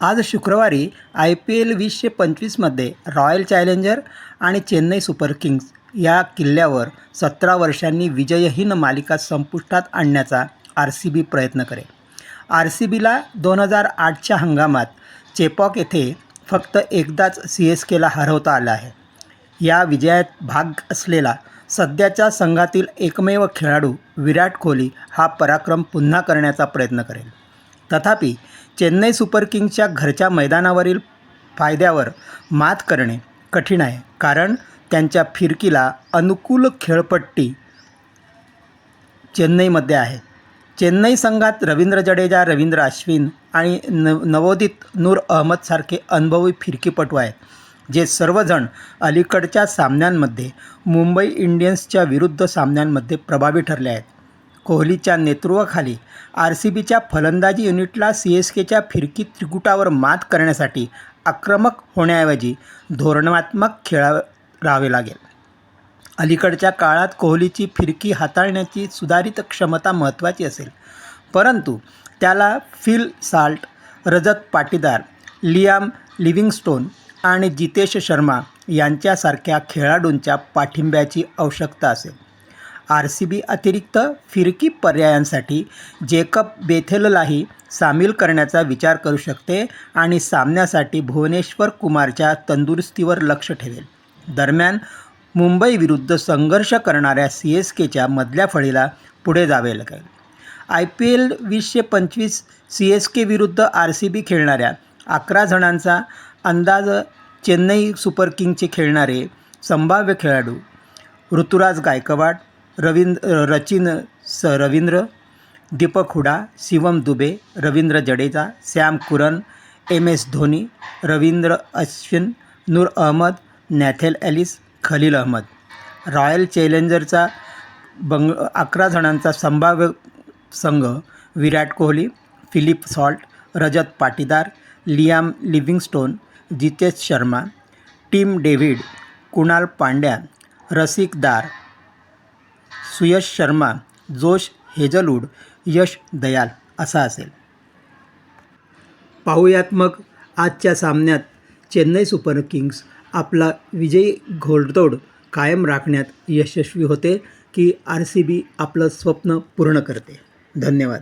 आज शुक्रवारी IPL 2025मध्ये royal challenger आणि चेन्नई सुपर किंग्स या किल्ल्यावर 17 वर्षांनी विजयहीन मालिका संपुष्टात आणण्याचा RCB प्रयत्न करेल. RCBला 2008च्या हंगामात चेपॉक येथे फक्त एकदाच CSKला हरवता आलं आहे. या विजयात भाग असलेला सध्याच्या संघातील एकमेव खेळाडू विराट कोहली हा पराक्रम पुन्हा करण्याचा प्रयत्न करेल. तथापि चेन्नई सुपर किंग्सच्या घरच्या मैदानावरील फायद्यावर मात करणे कठीण आहे, कारण त्यांच्या फिरकीला अनुकूल खेळपट्टी चेन्नईमध्ये आहे. चेन्नई संघात रवींद्र जडेजा, रवींद्र अश्विन आणि नवोदित नूर अहमदसारखे अनुभवी फिरकीपटू आहेत, जे सर्वजण अलीकडच्या सामन्यांमध्ये मुंबई इंडियन्सच्या विरुद्ध सामन्यांमध्ये प्रभावी ठरले आहेत. कोहलीच्या नेतृत्वाखाली RCBच्या फलंदाजी युनिटला CSKच्या फिरकी त्रिकुटावर मात करण्यासाठी आक्रमक होण्याऐवजी धोरणात्मक खेळावे लागेल. अलीकडच्या काळात कोहलीची फिरकी हाताळण्याची सुधारित क्षमता महत्त्वाची असेल, परंतु त्याला फिल साल्ट, रजत पाटीदार, लियाम लिव्हिंगस्टोन आणि जितेश शर्मा यांच्यासारख्या खेळाडूंच्या पाठिंब्याची आवश्यकता असेल. RCB अतिरिक्त फिरकी पर्यायांसाठी जेकब बेथेललाही सामील करण्याचा विचार करू शकते आणि सामन्यासाठी भुवनेश्वर कुमारच्या तंदुरुस्तीवर लक्ष ठेवेल. दरम्यान मुंबईविरुद्ध संघर्ष करणाऱ्या CSKच्या मधल्या फळीला पुढे जावे लागेल. IPL 2025 CSK विरुद्ध RCB खेळणाऱ्या 11 जणांचा अंदाज. चेन्नई सुपर किंग्सचे खेळणारे संभाव्य खेळाडू Ruturaj Gaikwad, Ravindra, Deepak Hooda, Shivam Dube, Ravindra Jadeja, Sam Curran, MS Dhoni, Ravindra Ashwin, Noor Ahmad, Nathan Ellis, Khaleel Ahmed. Royal चॅलेंजरचा 11 जणांचा संभाव्य संघ Virat Kohli, Philip Salt, Rajat Patidar, Liam Livingstone, Jitesh Sharma, Tim David, Krunal Pandya, Rasikh Dar, Suyash Sharma, जोश हेजलवूड, यश दयाल असा असेल. पाहूयात मग आजच्या सामन्यात चेन्नई सुपर किंग्स आपला विजयी घोडदौड कायम राखण्यात यशस्वी होते की RCB आपलं स्वप्न पूर्ण करते. धन्यवाद.